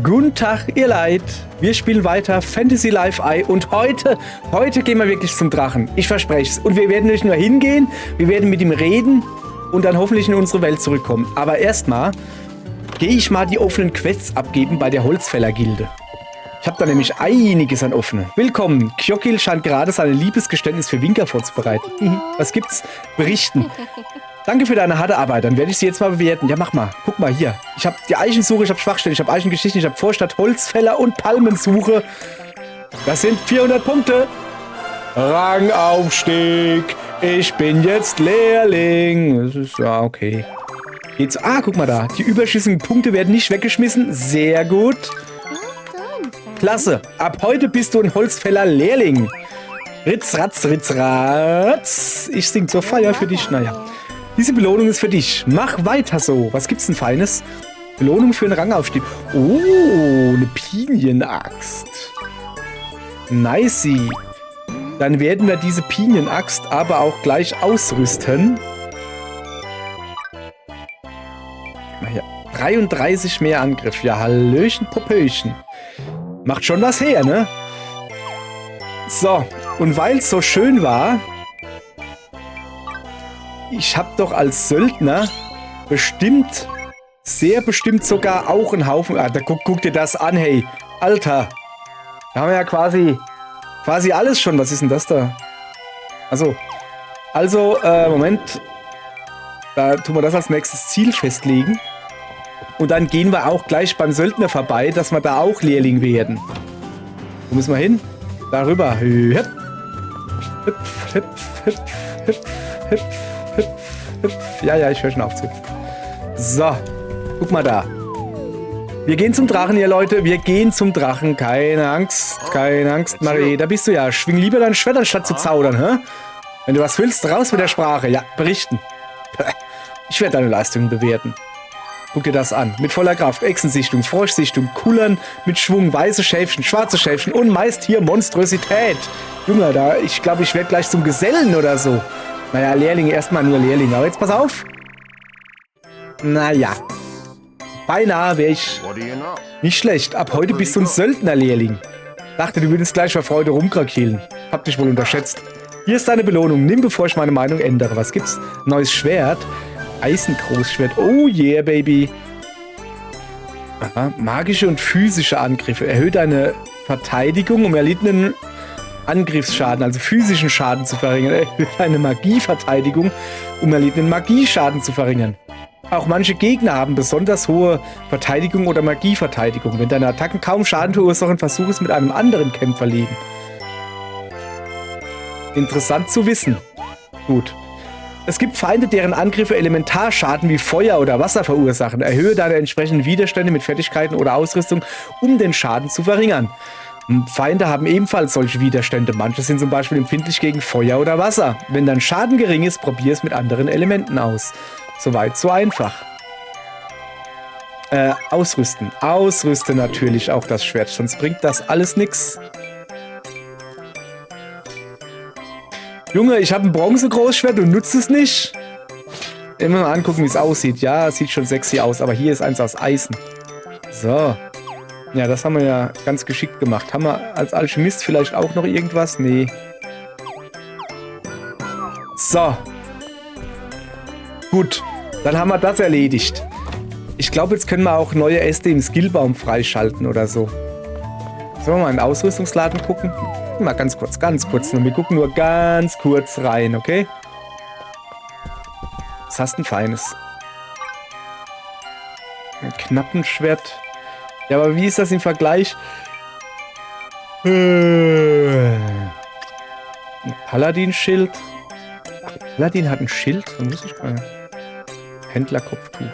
Guten Tag, ihr Leid. Wir spielen weiter Fantasy Life Eye und heute gehen wir wirklich zum Drachen. Ich verspreche es. Und wir werden nicht nur hingehen, wir werden mit ihm reden und dann hoffentlich in unsere Welt zurückkommen. Aber erstmal gehe ich mal die offenen Quests abgeben bei der Holzfäller-Gilde. Ich habe da nämlich einiges an offene. Willkommen. Kyokil scheint gerade sein Liebesgeständnis für Winker vorzubereiten. Was gibt's? Berichten. Danke für deine harte Arbeit. Dann werde ich sie jetzt mal bewerten. Ja, mach mal. Guck mal hier. Ich habe die Eichensuche, ich habe Schwachstellen, ich habe Eichengeschichten, ich habe Vorstadt, Holzfäller und Palmensuche. Das sind 400 Punkte. Rangaufstieg. Ich bin jetzt Lehrling. Das ist ja okay. Geht's. Ah, guck mal da. Die überschüssigen Punkte werden nicht weggeschmissen. Sehr gut. Klasse. Ab heute bist du ein Holzfäller-Lehrling. Ritz, ratz, ritz, ratz. Ich sing zur Feier für dich. Naja. Diese Belohnung ist für dich. Mach weiter so. Was gibt's denn Feines? Belohnung für einen Rangaufstieg. Oh, eine Pinienaxt. Nicey. Dann werden wir diese Pinienaxt aber auch gleich ausrüsten. Mal hier. 33 mehr Angriff. Ja, Hallöchen, Popöchen. Macht schon was her, ne? So. Und weil es so schön war... Ich habe doch als Söldner bestimmt, sehr bestimmt sogar auch einen Haufen... Ah, da guck dir das an, hey. Alter. Da haben wir ja quasi alles schon. Was ist denn das da? Also, Moment. Da tun wir das als nächstes Ziel festlegen. Und dann gehen wir auch gleich beim Söldner vorbei, dass wir da auch Lehrling werden. Wo müssen wir hin? Darüber. Hüpf, hüpf, hüpf, hüpf, hüpf, hüpf. Hüpf, hüpf. Ja, ich höre schon auf zu. So, guck mal da. Wir gehen zum Drachen, ihr Leute. Wir gehen zum Drachen. Keine Angst, Marie. Da bist du ja. Schwing lieber dein Schwert, anstatt zu zaudern, hä? Wenn du was willst, raus mit der Sprache. Ja, berichten. Ich werde deine Leistungen bewerten. Guck dir das an. Mit voller Kraft. Echsensichtung, Froschsichtung, Kullern mit Schwung, weiße Schäfchen, schwarze Schäfchen und meist hier Monstrosität. Junge, ich glaube, ich werde gleich zum Gesellen oder so. Naja, Lehrlinge, erstmal nur Lehrlinge. Aber jetzt pass auf. Naja. Beinahe wäre ich nicht schlecht. Ab heute bist du ein Söldnerlehrling. Dachte, du würdest gleich vor Freude rumkrakeln. Hab dich wohl unterschätzt. Hier ist deine Belohnung. Nimm, bevor ich meine Meinung ändere. Was gibt's? Neues Schwert. Eisengroßschwert. Oh yeah, baby. Aha. Magische und physische Angriffe. Erhöht deine Verteidigung um erlittenen Angriffsschaden, also physischen Schaden zu verringern. Erhöht eine Magieverteidigung, um erlittenen Magieschaden zu verringern. Auch manche Gegner haben besonders hohe Verteidigung oder Magieverteidigung. Wenn deine Attacken kaum Schaden verursachen, versuch es mit einem anderen Kämpferleben. Interessant zu wissen. Gut. Es gibt Feinde, deren Angriffe Elementarschaden wie Feuer oder Wasser verursachen. Erhöhe deine entsprechenden Widerstände mit Fertigkeiten oder Ausrüstung, um den Schaden zu verringern. Feinde haben ebenfalls solche Widerstände. Manche sind zum Beispiel empfindlich gegen Feuer oder Wasser. Wenn dein Schaden gering ist, probier es mit anderen Elementen aus. Soweit, so einfach. Ausrüsten. Ausrüsten natürlich auch das Schwert, sonst bringt das alles nix. Junge, ich habe ein Bronze-Großschwert und nutze es nicht. Immer mal angucken, wie es aussieht. Ja, es sieht schon sexy aus, aber hier ist eins aus Eisen. So. Ja, das haben wir ja ganz geschickt gemacht. Haben wir als Alchemist vielleicht auch noch irgendwas? Nee. So. Gut. Dann haben wir das erledigt. Ich glaube, jetzt können wir auch neue Äste im Skillbaum freischalten oder so. Sollen wir mal in den Ausrüstungsladen gucken? Mal ganz kurz nur. Wir gucken nur ganz kurz rein, okay? Was hast du denn Feines? Ein Knappenschwert. Ja, aber wie ist das im Vergleich? Ein Paladin-Schild. Paladin hat ein Schild? Da muss ich mal. Händlerkopftuch.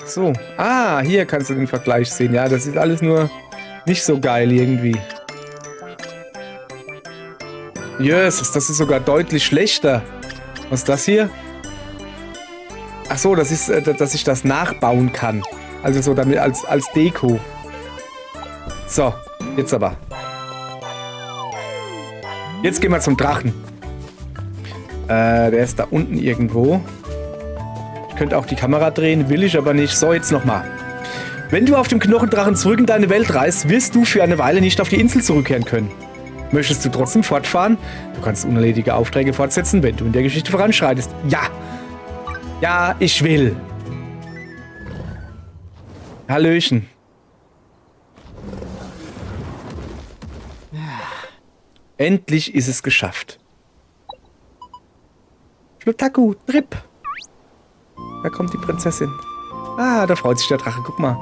So. Ah, hier kannst du den Vergleich sehen. Ja, das ist alles nur nicht so geil irgendwie. Jesus, das ist sogar deutlich schlechter. Was ist das hier? Ach so, das ist, dass ich das nachbauen kann. Also so damit als Deko. So, jetzt aber. Jetzt gehen wir zum Drachen. Der ist da unten irgendwo. Ich könnte auch die Kamera drehen, will ich aber nicht. So, jetzt nochmal. Wenn du auf dem Knochendrachen zurück in deine Welt reist, wirst du für eine Weile nicht auf die Insel zurückkehren können. Möchtest du trotzdem fortfahren? Du kannst unerledigte Aufträge fortsetzen, wenn du in der Geschichte voranschreitest. Ja! Ja, ich will. Hallöchen. Endlich ist es geschafft. Flutaku, Trip. Da kommt die Prinzessin. Ah, da freut sich der Drache. Guck mal.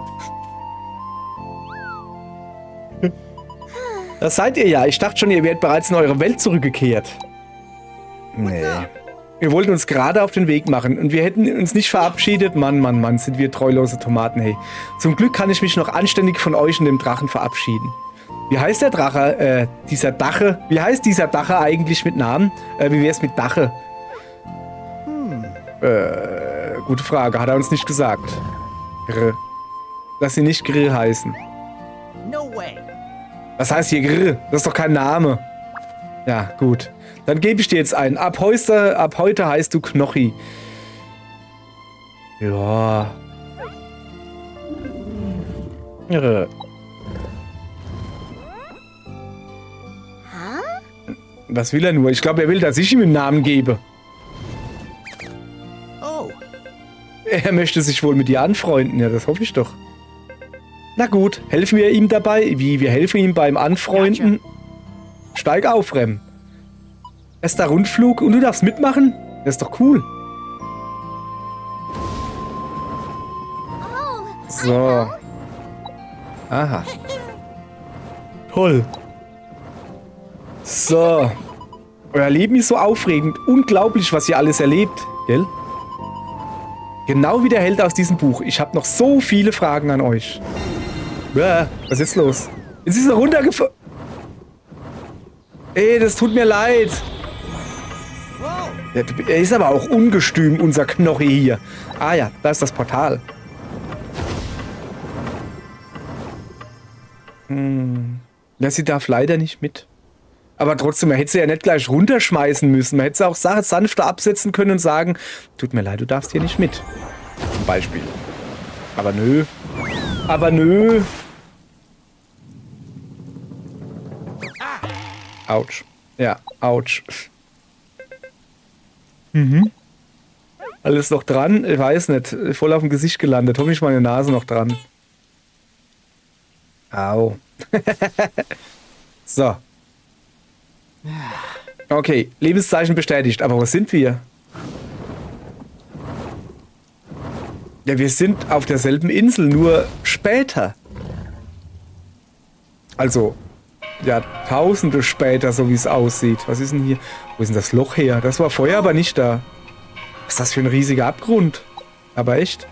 Das seid ihr ja. Ich dachte schon, ihr wärt bereits in eure Welt zurückgekehrt. Nee. Wir wollten uns gerade auf den Weg machen und wir hätten uns nicht verabschiedet. Mann, Mann, Mann, sind wir treulose Tomaten, hey. Zum Glück kann ich mich noch anständig von euch und dem Drachen verabschieden. Wie heißt der Drache, dieser Dache? Wie heißt dieser Dache eigentlich mit Namen? Wie wär's mit Dache? Gute Frage, hat er uns nicht gesagt. Grr. Lass ihn nicht Grr heißen. No way. Was heißt hier Grr? Das ist doch kein Name. Ja, gut. Dann gebe ich dir jetzt einen. Ab heute heißt du Knochi. Ja. Grr. Was will er nur? Ich glaube, er will, dass ich ihm einen Namen gebe. Oh. Er möchte sich wohl mit dir anfreunden. Ja, das hoffe ich doch. Na gut, helfen wir ihm dabei? Wie, wir helfen ihm beim Anfreunden? Steig auf, Rem. Erster Rundflug und du darfst mitmachen? Das ist doch cool. So. Aha. Toll. So. Euer Leben ist so aufregend. Unglaublich, was ihr alles erlebt. Gell? Genau wie der Held aus diesem Buch. Ich habe noch so viele Fragen an euch. Was ist jetzt los? Jetzt ist er runtergefallen. Ey, das tut mir leid. Er ist aber auch ungestüm, unser Knochi hier. Ah ja, da ist das Portal. Ja, sie darf leider nicht mit. Aber trotzdem, man hätte sie ja nicht gleich runterschmeißen müssen. Man hätte sie auch sanfter absetzen können und sagen, tut mir leid, du darfst hier nicht mit. Zum Beispiel. Aber nö. Aber nö. Autsch. Ja, Autsch. Alles noch dran? Ich weiß nicht. Voll auf dem Gesicht gelandet. Hoffentlich meine Nase noch dran. Au. So. Okay, Lebenszeichen bestätigt. Aber wo sind wir? Ja, wir sind auf derselben Insel, nur später. Also, ja, Tausende später, so wie es aussieht. Was ist denn hier? Wo ist denn das Loch her? Das war vorher aber nicht da. Was ist das für ein riesiger Abgrund? Aber echt?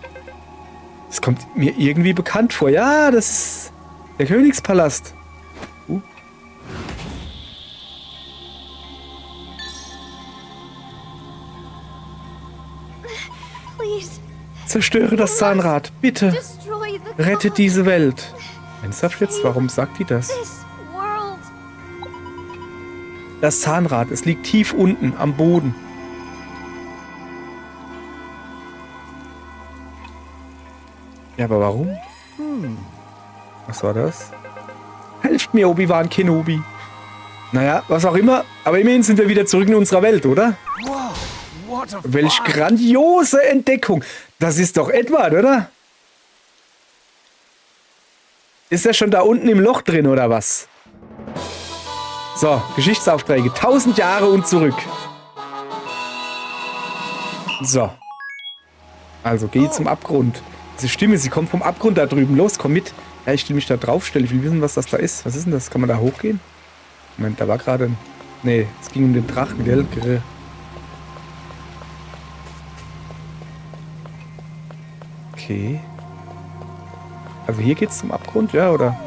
Das kommt mir irgendwie bekannt vor. Ja, das ist der Königspalast. Zerstöre das Zahnrad, bitte. Rette diese Welt. Ernsthaft jetzt? Warum sagt die das? Das Zahnrad, es liegt tief unten am Boden. Ja, aber warum? Was war das? Helft mir, Obi-Wan Kenobi. Naja, was auch immer. Aber immerhin sind wir wieder zurück in unserer Welt, oder? Welch grandiose Entdeckung. Das ist doch Edward, oder? Ist er schon da unten im Loch drin, oder was? So, Geschichtsaufträge. 1000 Jahre und zurück. So. Also, geh zum Abgrund. Diese Stimme, sie kommt vom Abgrund da drüben. Los, komm mit. Ja, ich will mich da draufstellen. Ich will wissen, was das da ist. Was ist denn das? Kann man da hochgehen? Moment, da war gerade ein... Nee, es ging um den Drachen, gell? Okay. Also hier geht's zum Abgrund, ja, oder?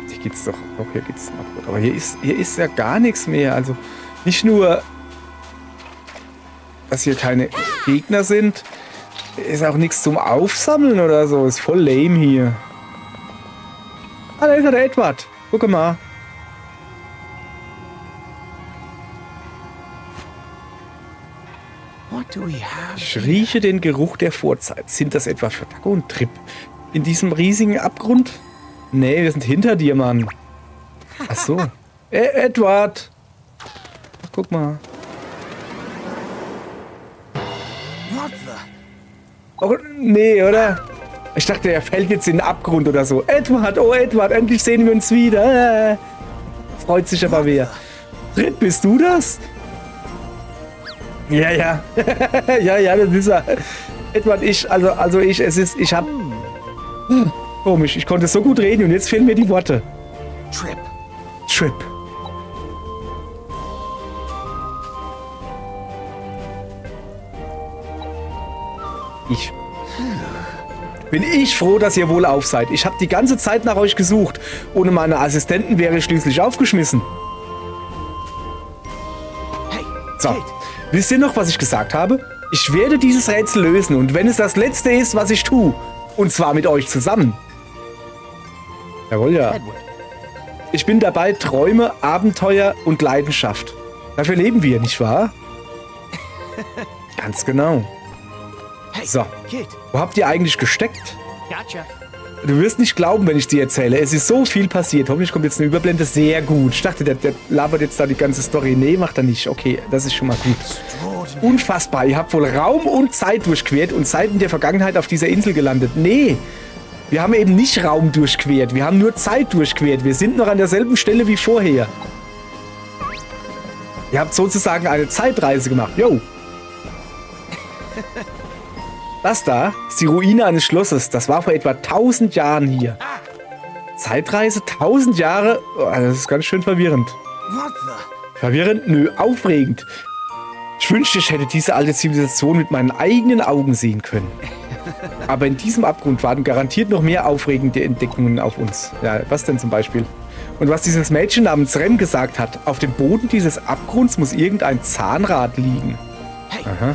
Hier geht's doch... Doch, hier geht's zum Abgrund. Aber hier ist ja gar nichts mehr. Also nicht nur, dass hier keine Gegner sind, ist auch nichts zum Aufsammeln oder so. Ist voll lame hier. Ah, da ist ja der Edward. Guck mal. Ich rieche den Geruch der Vorzeit. Sind das etwa Verdago und Trip in diesem riesigen Abgrund? Nee, wir sind hinter dir, Mann. Ach so. Edward! Ach, guck mal. Oh, nee, oder? Ich dachte, er fällt jetzt in den Abgrund oder so. Edward, oh Edward, endlich sehen wir uns wieder. Freut sich aber wer. Trip, bist du das? Ja, ja. ja, das ist er. Edward, ich hab... Komisch, ich konnte so gut reden und jetzt fehlen mir die Worte. Trip. Bin ich froh, dass ihr wohlauf seid. Ich habe die ganze Zeit nach euch gesucht. Ohne meine Assistenten wäre ich schließlich aufgeschmissen. So, wisst ihr noch, was ich gesagt habe? Ich werde dieses Rätsel lösen und wenn es das letzte ist, was ich tue, und zwar mit euch zusammen. Jawohl, ja. Ich bin dabei, Träume, Abenteuer und Leidenschaft. Dafür leben wir, nicht wahr? Ganz genau. So, wo habt ihr eigentlich gesteckt? Du wirst nicht glauben, wenn ich dir erzähle. Es ist so viel passiert. Hoffentlich kommt jetzt eine Überblende. Sehr gut. Ich dachte, der labert jetzt da die ganze Story. Nee, macht er nicht. Okay, das ist schon mal gut. Unfassbar. Ihr habt wohl Raum und Zeit durchquert und seid in der Vergangenheit auf dieser Insel gelandet. Nee, wir haben eben nicht Raum durchquert. Wir haben nur Zeit durchquert. Wir sind noch an derselben Stelle wie vorher. Ihr habt sozusagen eine Zeitreise gemacht. Yo. Das da ist die Ruine eines Schlosses. Das war vor etwa 1000 Jahren hier. Zeitreise? 1000 Jahre? Oh, das ist ganz schön verwirrend. Verwirrend? Nö, aufregend. Ich wünschte, ich hätte diese alte Zivilisation mit meinen eigenen Augen sehen können. Aber in diesem Abgrund warten garantiert noch mehr aufregende Entdeckungen auf uns. Ja, was denn zum Beispiel? Und was dieses Mädchen namens Rem gesagt hat, auf dem Boden dieses Abgrunds muss irgendein Zahnrad liegen. Aha.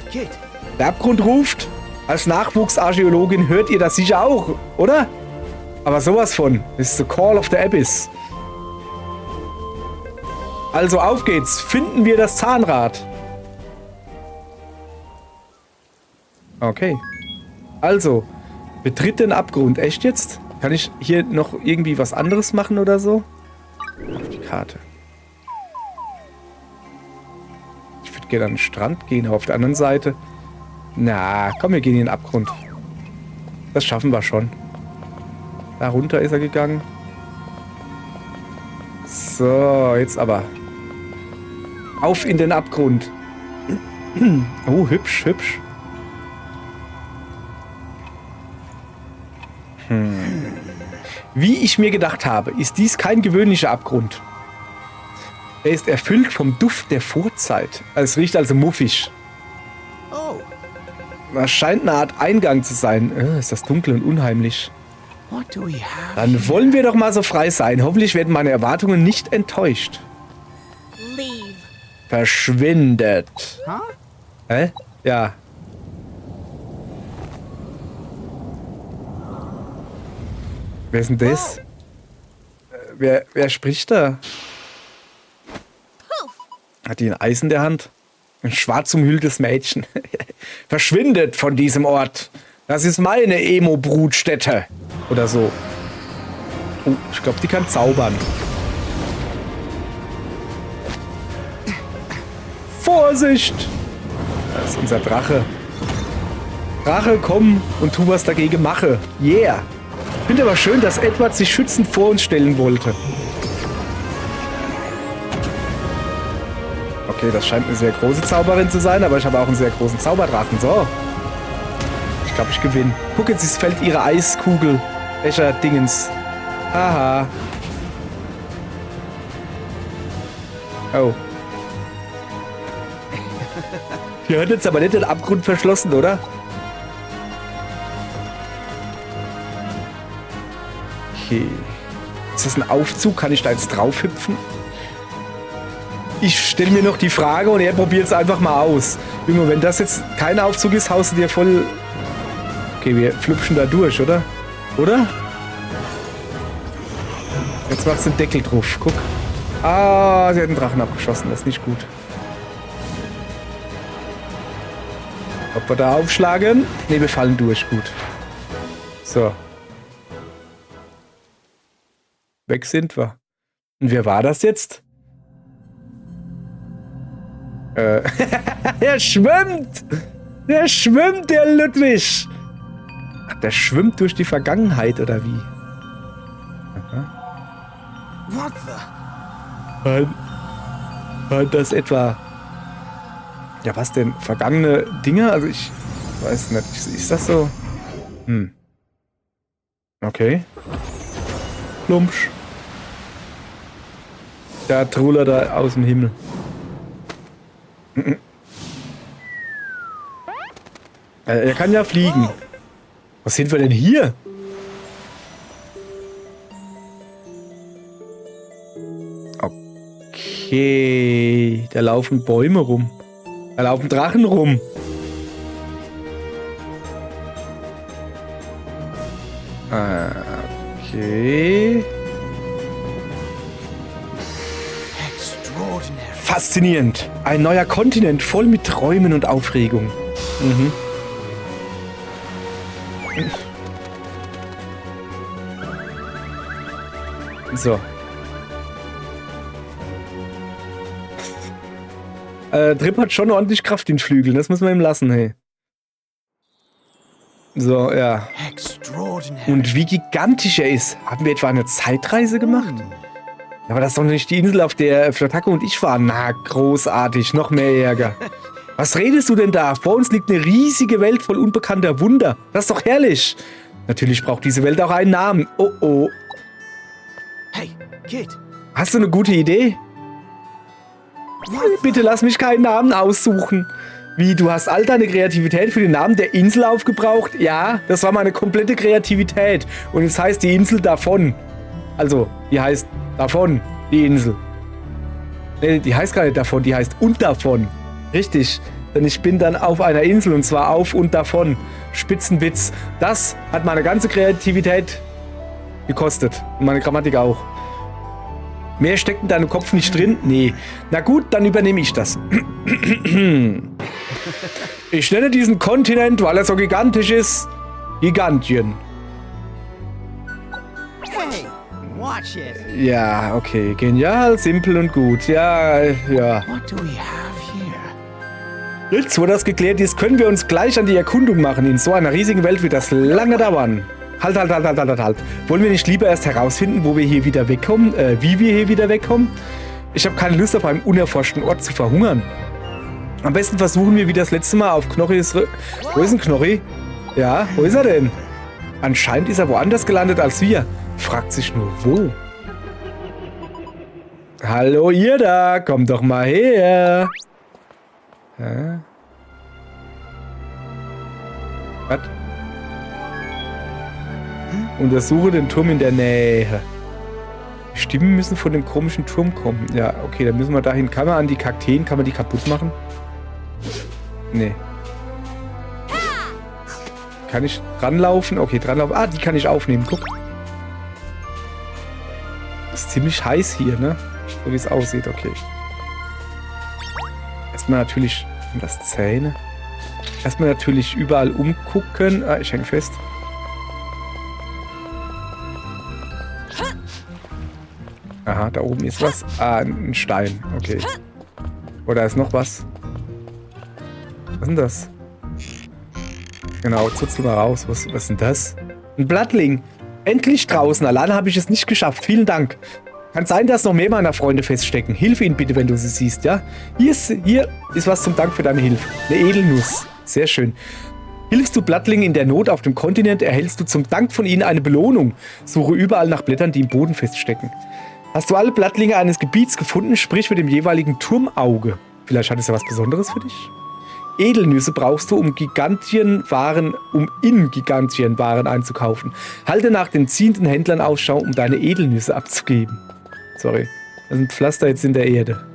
Der Abgrund ruft. Als Nachwuchsarchäologin hört ihr das sicher auch, oder? Aber sowas von. Das ist the call of the abyss. Also auf geht's. Finden wir das Zahnrad. Okay. Also, betritt den Abgrund. Echt jetzt? Kann ich hier noch irgendwie was anderes machen oder so? Auf die Karte. Ich würde gerne an den Strand gehen, aber auf der anderen Seite... Na, komm, wir gehen in den Abgrund. Das schaffen wir schon. Da runter ist er gegangen. So, jetzt aber. Auf in den Abgrund. Oh, hübsch, hübsch. Wie ich mir gedacht habe, ist dies kein gewöhnlicher Abgrund. Er ist erfüllt vom Duft der Vorzeit. Es riecht also muffig. Das scheint eine Art Eingang zu sein. Ist das dunkel und unheimlich. Dann wollen wir doch mal so frei sein. Hoffentlich werden meine Erwartungen nicht enttäuscht. Verschwindet. Hä? Ja. Wer ist denn das? Wer spricht da? Hat die ein Eis in der Hand? Ein schwarz umhülltes Mädchen. Verschwindet von diesem Ort. Das ist meine Emo-Brutstätte. Oder so. Oh, ich glaube, die kann zaubern. Vorsicht! Das ist unser Drache. Drache, komm und tu was dagegen mache. Yeah! Ich finde aber schön, dass Edward sich schützend vor uns stellen wollte. Okay, das scheint eine sehr große Zauberin zu sein, aber ich habe auch einen sehr großen Zauberdrachen. So. Ich glaube, ich gewinne. Guck, jetzt fällt ihre Eiskugel. Welcher Dingens. Haha. Oh. Hier hat jetzt aber nicht den Abgrund verschlossen, oder? Okay. Ist das ein Aufzug? Kann ich da jetzt drauf hüpfen? Ich stelle mir noch die Frage und er probiert es einfach mal aus. Junge, wenn das jetzt kein Aufzug ist, haust du dir voll... Okay, wir flupschen da durch, oder? Oder? Jetzt machst du den Deckel drauf. Guck. Ah, sie hat den Drachen abgeschossen. Das ist nicht gut. Ob wir da aufschlagen? Ne, wir fallen durch. Gut. So. Weg sind wir. Und wer war das jetzt? Er schwimmt! Der schwimmt, der Ludwig! Ach, der schwimmt durch die Vergangenheit, oder wie? Aha. What the? War das etwa... Ja, was denn? Vergangene Dinge? Also ich weiß nicht. Ist das so? Hm. Okay. Plumpsch. Da trullert er aus dem Himmel. Er kann ja fliegen. Was sind wir denn hier? Okay. Da laufen Bäume rum. Da laufen Drachen rum. Okay. Faszinierend. Ein neuer Kontinent voll mit Träumen und Aufregung. Mhm. So. Trip hat schon ordentlich Kraft in den Flügeln. Das muss man ihm lassen, hey. So, ja. Und wie gigantisch er ist. Haben wir etwa eine Zeitreise gemacht? Aber das ist doch nicht die Insel, auf der Flatacco und ich waren. Na, großartig. Noch mehr Ärger. Was redest du denn da? Vor uns liegt eine riesige Welt voll unbekannter Wunder. Das ist doch herrlich. Natürlich braucht diese Welt auch einen Namen. Oh, oh. Hey, Kid. Hast du eine gute Idee? Bitte lass mich keinen Namen aussuchen. Wie, du hast all deine Kreativität für den Namen der Insel aufgebraucht? Ja, das war meine komplette Kreativität. Und es heißt die Insel davon. Also, die heißt davon, die Insel. Nee, die heißt gar nicht davon, die heißt und davon. Richtig, denn ich bin dann auf einer Insel und zwar auf und davon. Spitzenwitz. Das hat meine ganze Kreativität gekostet. Und meine Grammatik auch. Mehr steckt in deinem Kopf nicht drin? Nee. Na gut, dann übernehme ich das. Ich nenne diesen Kontinent, weil er so gigantisch ist, Gigantien. Hey, watch it. Ja, okay. Genial, simpel und gut. Ja, ja. What do we have here? Jetzt, wo das geklärt ist, können wir uns gleich an die Erkundung machen. In so einer riesigen Welt wird das lange dauern. Halt. Wollen wir nicht lieber erst herausfinden, wo wir hier wieder wegkommen? Wie wir hier wieder wegkommen? Ich habe keine Lust, auf einem unerforschten Ort zu verhungern. Am besten versuchen wir wie das letzte Mal auf Knorris... Wo ist ein Knorri? Ja, wo ist er denn? Anscheinend ist er woanders gelandet als wir. Fragt sich nur, wo? Hallo ihr da, kommt doch mal her. Hä? Was? Untersuche den Turm in der Nähe. Die Stimmen müssen von dem komischen Turm kommen. Ja, okay, dann müssen wir dahin. Kann man an die Kakteen, kann man die kaputt machen? Nee. Kann ich dranlaufen? Okay, dranlaufen. Ah, die kann ich aufnehmen, guck. Ist ziemlich heiß hier, ne? So wie es aussieht, okay. Erstmal natürlich, das Zähne. Erstmal natürlich überall umgucken. Ah, ich hänge fest. Aha, da oben ist was. Ah, ein Stein. Okay. Oh, da ist noch was. Was ist denn das? Genau, zutzel mal raus. Was ist denn das? Ein Blattling. Endlich draußen. Alleine habe ich es nicht geschafft. Vielen Dank. Kann sein, dass noch mehr meiner Freunde feststecken. Hilf ihnen bitte, wenn du sie siehst, ja? Hier ist was zum Dank für deine Hilfe. Eine Edelnuss. Sehr schön. Hilfst du Blattlingen in der Not auf dem Kontinent, erhältst du zum Dank von ihnen eine Belohnung. Suche überall nach Blättern, die im Boden feststecken. Hast du alle Blattlinge eines Gebiets gefunden, sprich mit dem jeweiligen Turmauge. Vielleicht hat es ja was Besonderes für dich? Edelnüsse brauchst du, um in Gigantienwaren einzukaufen. Halte nach den ziehenden Händlern Ausschau, um deine Edelnüsse abzugeben. Sorry, da sind Pflaster jetzt in der Erde.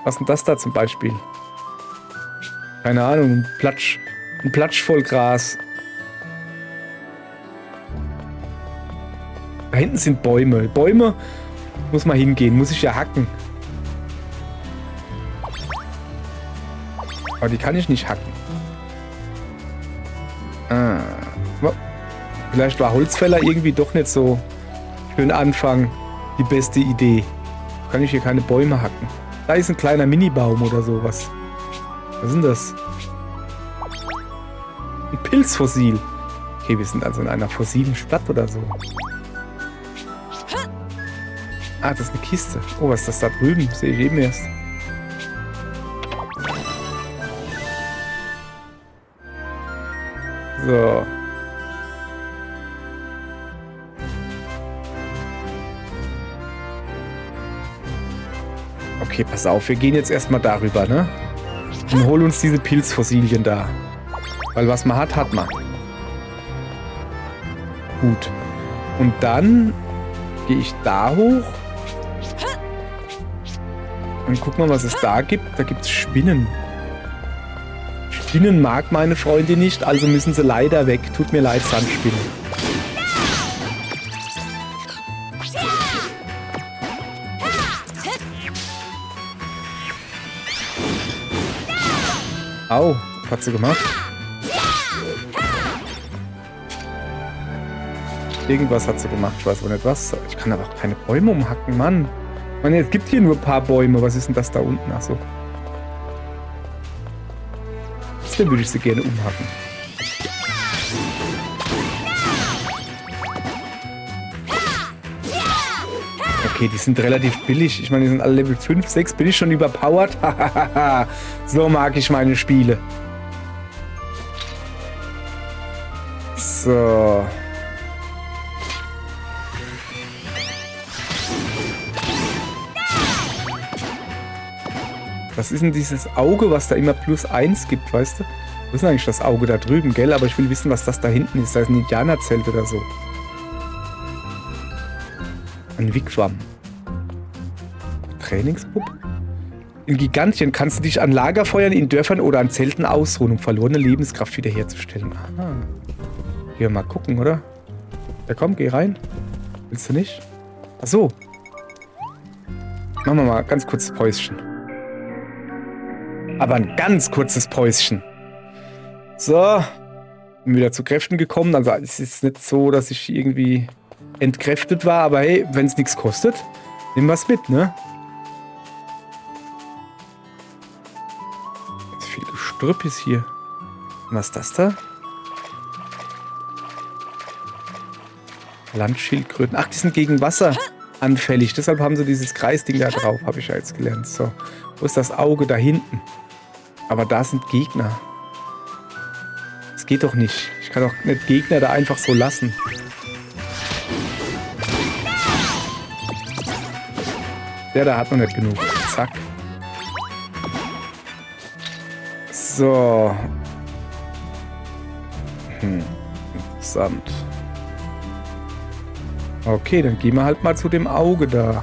Was ist denn das da zum Beispiel? Keine Ahnung, ein Platsch voll Gras. Da hinten sind Bäume. Bäume muss man hingehen, muss ich ja hacken. Aber die kann ich nicht hacken. Ah. Vielleicht war Holzfäller irgendwie doch nicht so für den Anfang die beste Idee. Kann ich hier keine Bäume hacken. Da ist ein kleiner Minibaum oder sowas. Was ist denn das? Ein Pilzfossil. Okay, wir sind also in einer fossilen Stadt oder so. Ah, das ist eine Kiste. Oh, was ist das da drüben? Sehe ich eben erst. So. Okay, pass auf. Wir gehen jetzt erstmal darüber, ne? Und holen uns diese Pilzfossilien da. Weil was man hat, hat man. Gut. Und dann gehe ich da hoch. Und guck mal, was es da gibt. Da gibt es Spinnen. Spinnen mag meine Freundin nicht, also müssen sie leider weg. Tut mir leid, Sandspinnen. Au, was hat sie gemacht? Irgendwas hat sie gemacht, ich weiß aber nicht was. Ich kann aber auch keine Bäume umhacken, Mann. Ich meine, es gibt hier nur ein paar Bäume. Was ist denn das da unten? Achso. Dann würde ich sie gerne umhacken. Okay, die sind relativ billig. Ich meine, die sind alle Level 5, 6. Bin ich schon überpowered? So mag ich meine Spiele. So. Was ist denn dieses Auge, was da immer +1 gibt, weißt du? Was ist denn eigentlich das Auge da drüben, gell? Aber ich will wissen, was das da hinten ist. Da ist ein Indianerzelt oder so. Ein Wigwam. Trainingspuppe? In Gigantien kannst du dich an Lagerfeuern in Dörfern oder an Zelten ausruhen, um verlorene Lebenskraft wiederherzustellen. Aha. Hier, mal gucken, oder? Ja, komm, geh rein. Willst du nicht? Ach so. Machen wir mal ganz kurzes Päuschen. Aber ein ganz kurzes Päuschen. So. Bin wieder zu Kräften gekommen. Also es ist nicht so, dass ich irgendwie entkräftet war. Aber hey, wenn es nichts kostet, nimm was mit, ne? Jetzt viel Gestrüpp ist hier. Was ist das da? Landschildkröten. Ach, die sind gegen Wasser anfällig. Deshalb haben sie dieses Kreisding da drauf. Habe ich ja jetzt gelernt. So. Wo ist das Auge? Da hinten. Aber da sind Gegner. Das geht doch nicht. Ich kann doch nicht Gegner da einfach so lassen. Der da hat noch nicht genug. Zack. So. Interessant. Okay, dann gehen wir halt mal zu dem Auge da.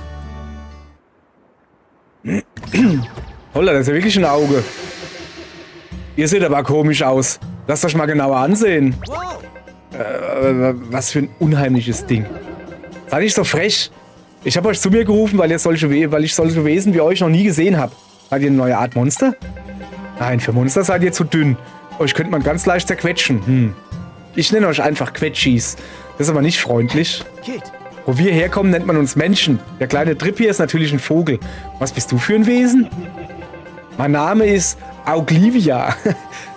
Holla, das ist ja wirklich ein Auge. Ihr seht aber komisch aus. Lasst euch mal genauer ansehen. Was für ein unheimliches Ding. Seid nicht so frech. Ich habe euch zu mir gerufen, weil ich solche Wesen wie euch noch nie gesehen habe. Seid ihr eine neue Art Monster? Nein, für Monster seid ihr zu dünn. Euch könnte man ganz leicht zerquetschen. Ich nenne euch einfach Quetschis. Das ist aber nicht freundlich. Wo wir herkommen, nennt man uns Menschen. Der kleine Trip hier ist natürlich ein Vogel. Was bist du für ein Wesen? Mein Name ist Auglivia.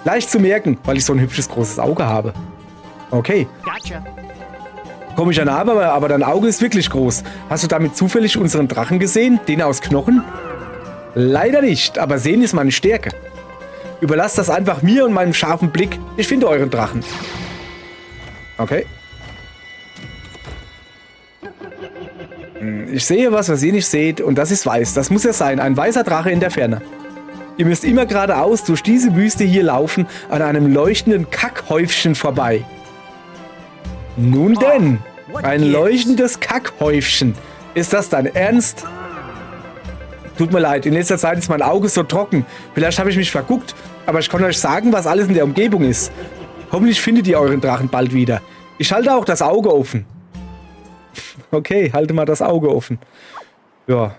Leicht zu merken, weil ich so ein hübsches großes Auge habe. Okay. Gotcha. Komischer Name, aber dein Auge ist wirklich groß. Hast du damit zufällig unseren Drachen gesehen? Den aus Knochen? Leider nicht, aber sehen ist meine Stärke. Überlasst das einfach mir und meinem scharfen Blick. Ich finde euren Drachen. Okay. Ich sehe was ihr nicht seht, und das ist weiß. Das muss ja sein, ein weißer Drache in der Ferne. Ihr müsst immer geradeaus durch diese Wüste hier laufen, an einem leuchtenden Kackhäufchen vorbei. Nun denn, ein leuchtendes Kackhäufchen. Ist das dein Ernst? Tut mir leid, in letzter Zeit ist mein Auge so trocken. Vielleicht habe ich mich verguckt, aber ich kann euch sagen, was alles in der Umgebung ist. Hoffentlich findet ihr euren Drachen bald wieder. Ich halte auch das Auge offen. Okay, halte mal das Auge offen. Ja.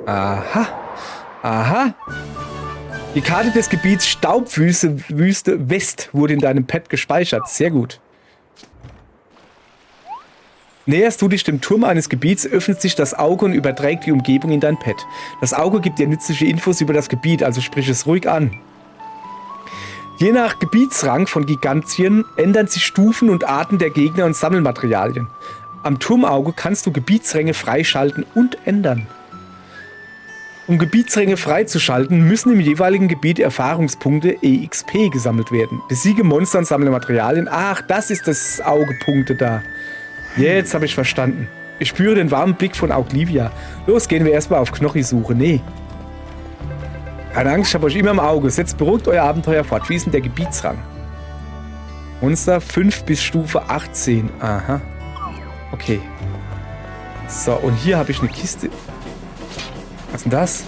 Aha. Aha. Die Karte des Gebiets Staubwüste Wüste West wurde in deinem Pad gespeichert. Sehr gut. Näherst du dich dem Turm eines Gebiets, öffnet sich das Auge und überträgt die Umgebung in dein Pad. Das Auge gibt dir nützliche Infos über das Gebiet, also sprich es ruhig an. Je nach Gebietsrang von Gigantien ändern sich Stufen und Arten der Gegner und Sammelmaterialien. Am Turmauge kannst du Gebietsränge freischalten und ändern. Um Gebietsränge freizuschalten, müssen im jeweiligen Gebiet Erfahrungspunkte EXP gesammelt werden. Besiege Monster und sammle Materialien. Ach, das ist das Augepunkte da. Jetzt habe ich verstanden. Ich spüre den warmen Blick von Auglivia. Los, gehen wir erstmal auf Knochi-Suche. Nee. Keine Angst, ich habe euch immer im Auge. Setzt beruhigt euer Abenteuer fort. Wie ist denn der Gebietsrang? Monster 5 bis Stufe 18. Aha. Okay. So, und hier habe ich eine Kiste. Was ist denn das?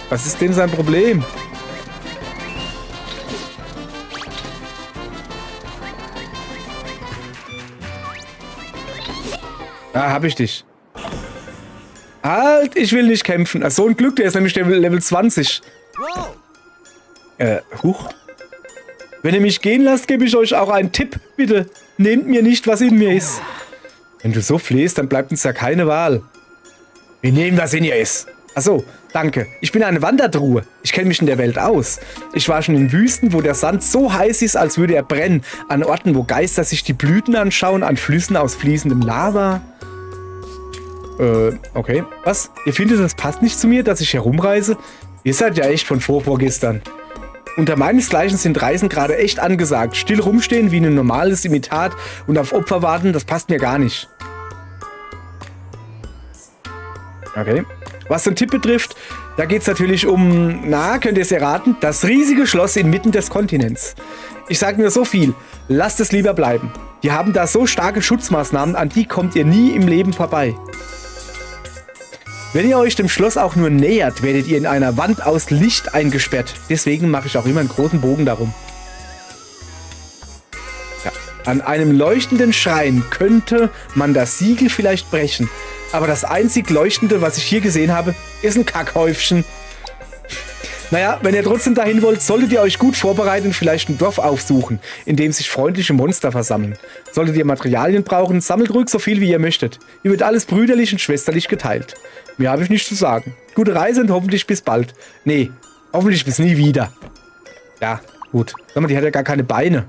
Was ist denn sein Problem? Ah, hab ich dich. Halt, ich will nicht kämpfen. So ein Glück, der ist nämlich Level 20. Huch. Wenn ihr mich gehen lasst, gebe ich euch auch einen Tipp. Bitte, nehmt mir nicht, was in mir ist. Wenn du so flehst, dann bleibt uns ja keine Wahl. Wir nehmen, was in ihr ist. Achso, danke. Ich bin eine Wandertruhe. Ich kenne mich in der Welt aus. Ich war schon in Wüsten, wo der Sand so heiß ist, als würde er brennen. An Orten, wo Geister sich die Blüten anschauen. An Flüssen aus fließendem Lava. Okay. Was? Ihr findet, das passt nicht zu mir, dass ich herumreise? Ihr seid ja echt von vorgestern. Unter meinesgleichen sind Reisen gerade echt angesagt. Still rumstehen wie ein normales Imitat und auf Opfer warten, das passt mir gar nicht. Okay. Was den Tipp betrifft, da geht es natürlich um, na, könnt ihr es erraten, das riesige Schloss inmitten des Kontinents. Ich sage nur so viel, lasst es lieber bleiben. Die haben da so starke Schutzmaßnahmen, an die kommt ihr nie im Leben vorbei. Wenn ihr euch dem Schloss auch nur nähert, werdet ihr in einer Wand aus Licht eingesperrt. Deswegen mache ich auch immer einen großen Bogen darum. Ja. An einem leuchtenden Schrein könnte man das Siegel vielleicht brechen. Aber das einzig Leuchtende, was ich hier gesehen habe, ist ein Kackhäufchen. Naja, wenn ihr trotzdem dahin wollt, solltet ihr euch gut vorbereiten und vielleicht ein Dorf aufsuchen, in dem sich freundliche Monster versammeln. Solltet ihr Materialien brauchen, sammelt ruhig so viel, wie ihr möchtet. Hier wird alles brüderlich und schwesterlich geteilt. Mehr habe ich nicht zu sagen. Gute Reise und hoffentlich bis bald. Nee, hoffentlich bis nie wieder. Ja, gut. Sag mal, die hat ja gar keine Beine.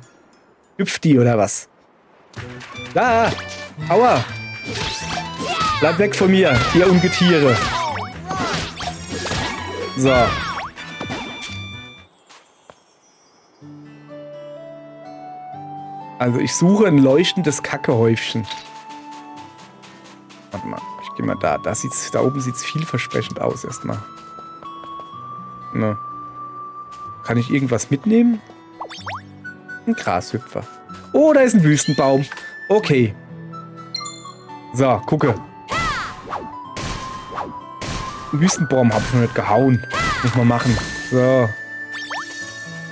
Hüpft die oder was? Da! Aua! Bleibt weg von mir, ihr Ungetiere. So. Also ich suche ein leuchtendes Kackehäufchen. Warte mal, ich gehe mal da. Da oben sieht es vielversprechend aus erstmal. Ne. Kann ich irgendwas mitnehmen? Ein Grashüpfer. Oh, da ist ein Wüstenbaum. Okay. So, gucke. Einen Wüstenbaum habe ich noch nicht gehauen. Muss man machen. So.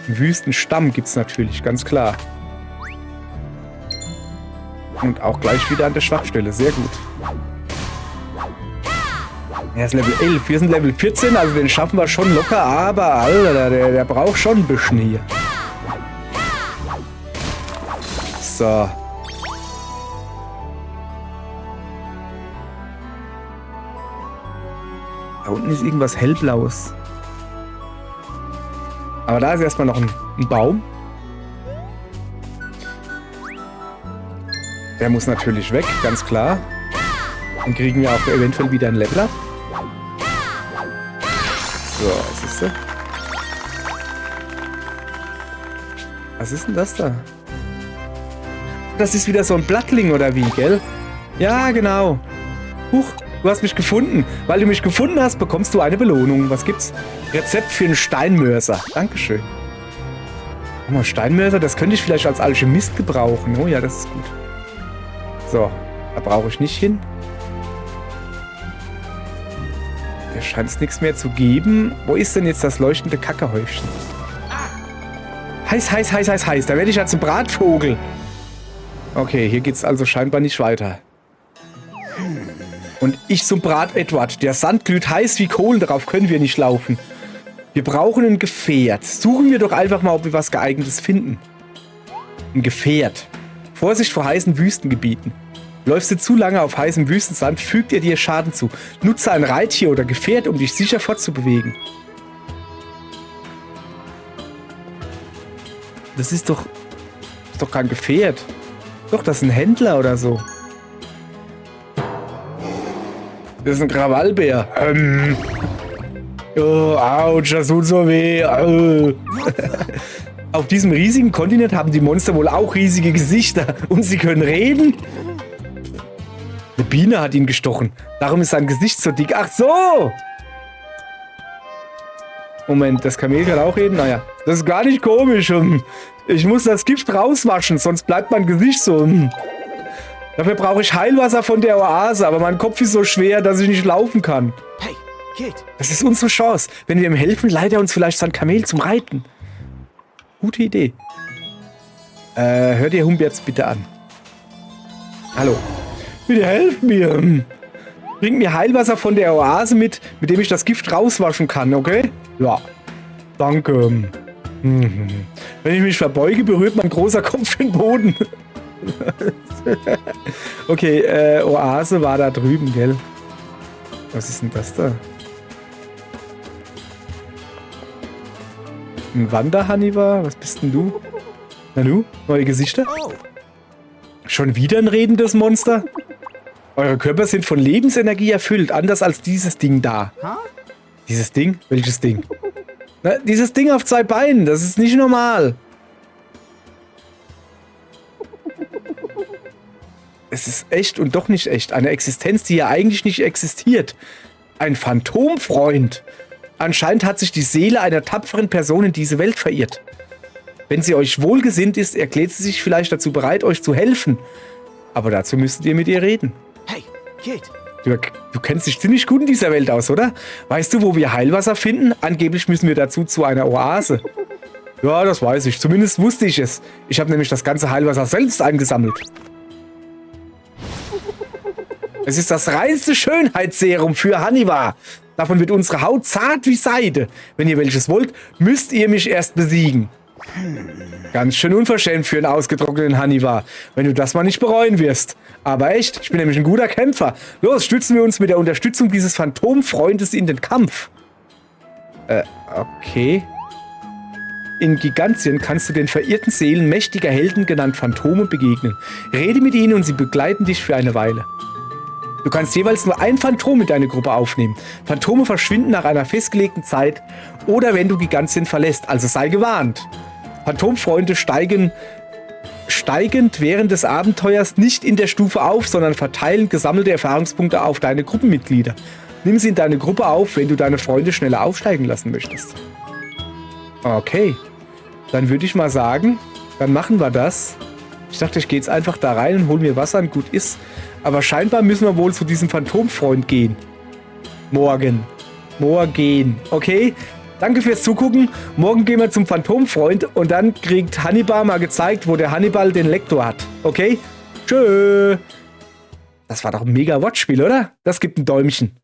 Einen Wüstenstamm gibt es natürlich, ganz klar. Und auch gleich wieder an der Schwachstelle. Sehr gut. Er ist Level 11. Wir sind Level 14, also den schaffen wir schon locker. Aber, Alter, der braucht schon ein bisschen hier. So. Da unten ist irgendwas hellblaues. Aber da ist erstmal noch ein Baum. Der muss natürlich weg, ganz klar. Dann kriegen wir auch eventuell wieder ein Level up. So, was ist das? Was ist denn das da? Das ist wieder so ein Blattling oder wie, gell? Ja, genau. Huch, du hast mich gefunden. Weil du mich gefunden hast, bekommst du eine Belohnung. Was gibt's? Rezept für einen Steinmörser. Dankeschön. Oh, mal Steinmörser, das könnte ich vielleicht als Alchemist gebrauchen. Oh ja, das ist gut. So, da brauche ich nicht hin. Hier scheint es nichts mehr zu geben. Wo ist denn jetzt das leuchtende Kackehäufchen? Heiß, heiß, heiß, heiß, heiß. Da werde ich ja zum Bratvogel. Okay, hier geht's also scheinbar nicht weiter. Und ich zum Brat Edward. Der Sand glüht heiß wie Kohlen, darauf können wir nicht laufen. Wir brauchen ein Gefährt. Suchen wir doch einfach mal, ob wir was Geeignetes finden. Ein Gefährt. Vorsicht vor heißen Wüstengebieten. Läufst du zu lange auf heißem Wüstensand, fügt er dir Schaden zu. Nutze ein Reittier oder Gefährt, um dich sicher fortzubewegen. Das ist doch kein Gefährt. Doch, das ist ein Händler oder so. Das ist ein Krawallbär. Oh, ouch, das tut so weh. Auf diesem riesigen Kontinent haben die Monster wohl auch riesige Gesichter. Und sie können reden? Eine Biene hat ihn gestochen. Darum ist sein Gesicht so dick. Ach so! Moment, das Kamel kann auch reden? Naja, das ist gar nicht komisch. Ich muss das Gift rauswaschen, sonst bleibt mein Gesicht so. Dafür brauche ich Heilwasser von der Oase, aber mein Kopf ist so schwer, dass ich nicht laufen kann. Hey, kid. Das ist unsere Chance. Wenn wir ihm helfen, leiht er uns vielleicht sein Kamel zum Reiten. Gute Idee. Hör dir Humberts bitte an. Hallo. Bitte helft mir. Bring mir Heilwasser von der Oase mit dem ich das Gift rauswaschen kann, okay? Ja. Danke. Wenn ich mich verbeuge, berührt mein großer Kopf den Boden. Okay, Oase war da drüben, gell? Was ist denn das da? Ein Wanderhanivar? Was bist denn du? Nanu? Neue Gesichter? Oh, Schon wieder ein redendes Monster? Eure Körper sind von Lebensenergie erfüllt, anders als dieses Ding da. huh? Dieses Ding? Welches Ding? Na, dieses Ding auf 2 Beinen, das ist nicht normal. Es ist echt und doch nicht echt. Eine Existenz, die ja eigentlich nicht existiert. Ein Phantomfreund. Anscheinend hat sich die Seele einer tapferen Person in diese Welt verirrt. Wenn sie euch wohlgesinnt ist, erklärt sie sich vielleicht dazu bereit, euch zu helfen. Aber dazu müsstet ihr mit ihr reden. Hey, kid. Du kennst dich ziemlich gut in dieser Welt aus, oder? Weißt du, wo wir Heilwasser finden? Angeblich müssen wir dazu zu einer Oase. Ja, das weiß ich. Zumindest wusste ich es. Ich habe nämlich das ganze Heilwasser selbst eingesammelt. Es ist das reinste Schönheitsserum für Hanivar. Davon wird unsere Haut zart wie Seide. Wenn ihr welches wollt, müsst ihr mich erst besiegen. Ganz schön unverschämt für einen ausgetrockneten Hanivar, wenn du das mal nicht bereuen wirst. Aber echt, ich bin nämlich ein guter Kämpfer. Los, stützen wir uns mit der Unterstützung dieses Phantomfreundes in den Kampf. Okay. In Gigantien kannst du den verirrten Seelen mächtiger Helden, genannt Phantome, begegnen. Rede mit ihnen und sie begleiten dich für eine Weile. Du kannst jeweils nur ein Phantom in deine Gruppe aufnehmen. Phantome verschwinden nach einer festgelegten Zeit oder wenn du Gigantien verlässt, also sei gewarnt. Phantomfreunde steigend während des Abenteuers nicht in der Stufe auf, sondern verteilen gesammelte Erfahrungspunkte auf deine Gruppenmitglieder. Nimm sie in deine Gruppe auf, wenn du deine Freunde schneller aufsteigen lassen möchtest. Okay, dann würde ich mal sagen, dann machen wir das. Ich dachte, ich gehe jetzt einfach da rein und hole mir Wasser und gut ist. Aber scheinbar müssen wir wohl zu diesem Phantomfreund gehen. Morgen. Okay? Danke fürs Zugucken. Morgen gehen wir zum Phantomfreund und dann kriegt Hannibal mal gezeigt, wo der Hannibal den Lektor hat. Okay? Tschö. Das war doch ein mega Wortspiel, oder? Das gibt ein Däumchen.